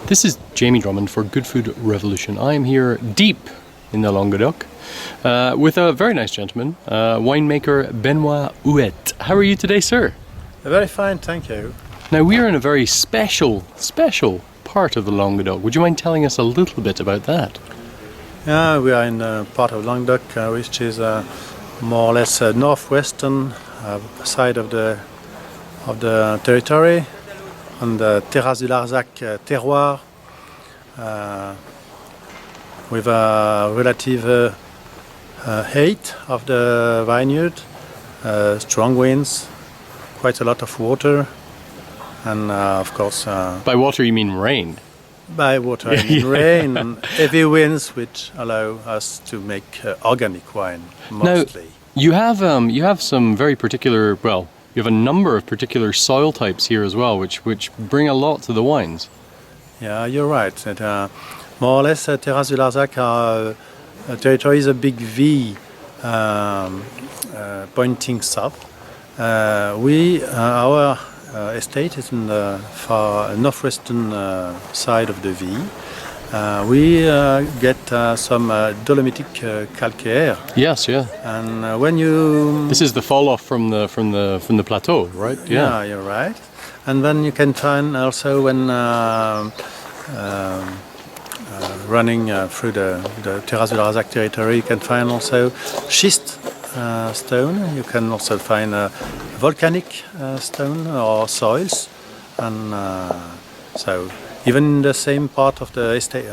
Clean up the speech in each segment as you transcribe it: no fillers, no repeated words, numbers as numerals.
This is Jamie Drummond for Good Food Revolution. I am here deep in the Languedoc with a very nice gentleman, winemaker Benoît Huet. How are you today, sir? Very fine, thank you. Now we are in a very special part of the Languedoc. Would you mind telling us a little bit about that? Yeah, we are in a part of Languedoc which is more or less northwestern side of the territory, on the Terrasses Du Larzac terroir, with a relative height of the vineyard, strong winds, quite a lot of water, and of course... By water you mean rain? By water I mean rain and heavy winds, which allow us to make organic wine, mostly. Now, you have some very particular, well, you have a number of particular soil types here as well, which bring a lot to the wines. Yeah, you're right. More or less, Terrasses Du Larzac territory is a big V pointing south. Our estate is in the far northwestern side of the V. We get some dolomitic calcaire. Yes, yeah. And when you... This is the fall off from the plateau, right? Yeah, you're right. And then you can find also when running through the Terrasses Du Larzac territory, you can find also schist stone. You can also find volcanic stone or soils, and so even in the same part of the estate,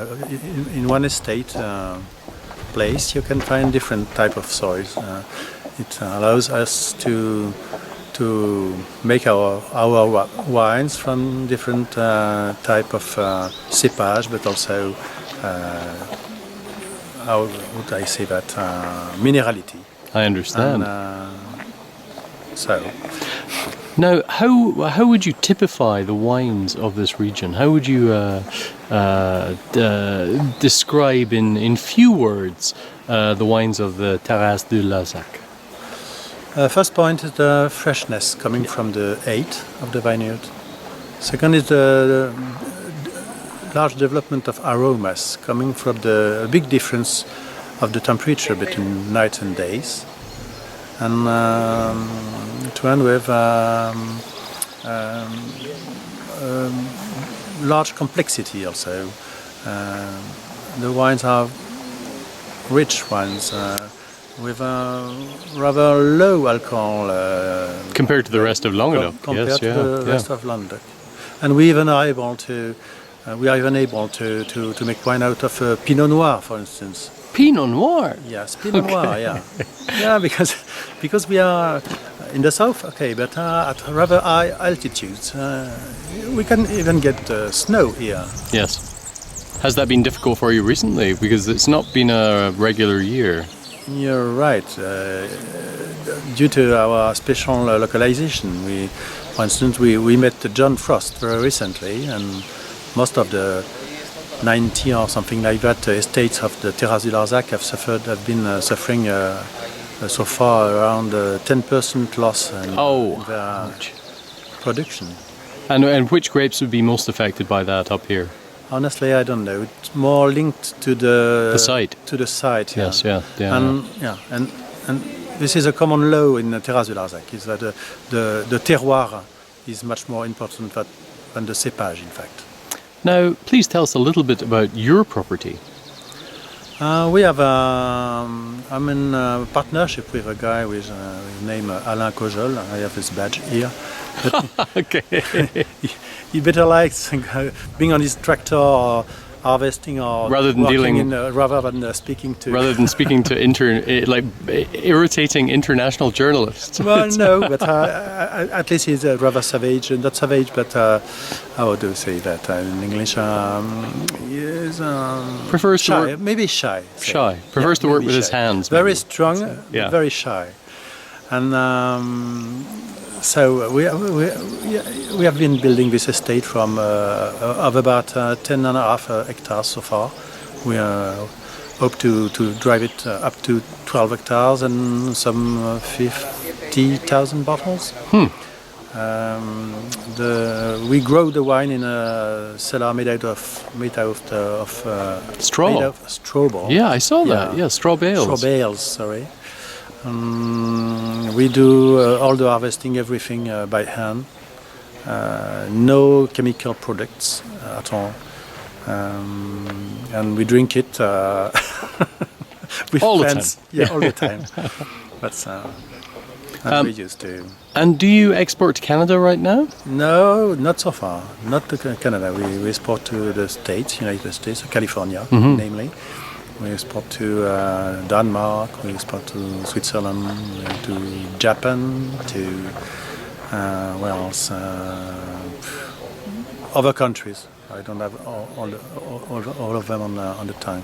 in one estate place, you can find different type of soils. It allows us to make our wines from different type of cepage, but also how would I say that, minerality. I understand. So, now, how would you typify the wines of this region? How would you describe in few words the wines of the Terrasses Du Larzac? First point is the freshness coming from the height of the vineyard. Second is the large development of aromas coming from the big difference of the temperature between nights and days. And to end with large complexity also. The wines are rich wines with a rather low alcohol compared to the rest of Languedoc. Compared to the rest of Languedoc. And we are even able to make wine out of Pinot Noir, for instance. Pinot Noir? Yes, Pinot Noir, yeah. Yeah, because we are in the south, okay, but at rather high altitudes. We can even get snow here. Yes. Has that been difficult for you recently? Because it's not been a regular year. You're right. Due to our special localization, for instance, we met John Frost very recently, and most of the 90 or something like that estates of the Terrasses Du Larzac have been suffering so far around 10% loss in their production. And which grapes would be most affected by that up here? Honestly, I don't know. It's more linked to the site. To the site. Yeah. Yes, yeah. And this is a common law in the Terrasses Du Larzac, is that the terroir is much more important than the cepage, in fact. Now, please tell us a little bit about your property. We have I'm in partnership with a guy with his name Domaine Caujolle. I have his badge here. Okay. He better likes being on his tractor or harvesting or rather than speaking to irritating international journalists. Well, no, but at least he's rather savage, not savage, but how do you say that in English? He is prefers shy, maybe shy. Shy. Prefers to work with his hands. Very strong, very shy, and. So we have been building this estate from of about 10.5 hectares so far. We hope to drive it up to 12 hectares and some 50,000 bottles. We grow the wine in a cellar made out of Straw. Made of straw bale. Yeah, I saw that. Yeah, straw bales. Straw bales, sorry. We do all the harvesting, everything by hand. No chemical products at all. And we drink it with All the friends. time. Yeah, all the time. That's and we used to. And do you export to Canada right now? No, not so far. Not to Canada. We export to the States, United States, California, namely. We export to Denmark. We export to Switzerland, to Japan, to where else? Other countries. I don't have all of them on the time.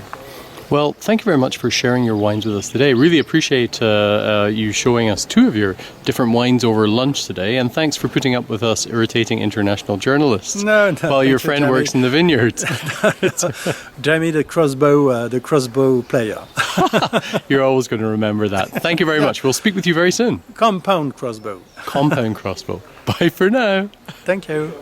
Well, thank you very much for sharing your wines with us today. Really appreciate you showing us two of your different wines over lunch today, and thanks for putting up with us irritating international journalists while your friend Jamie. works in the vineyards. Jamie, the crossbow player. You're always going to remember that. Thank you very much. We'll speak with you very soon. Compound crossbow. Compound crossbow. Bye for now. Thank you.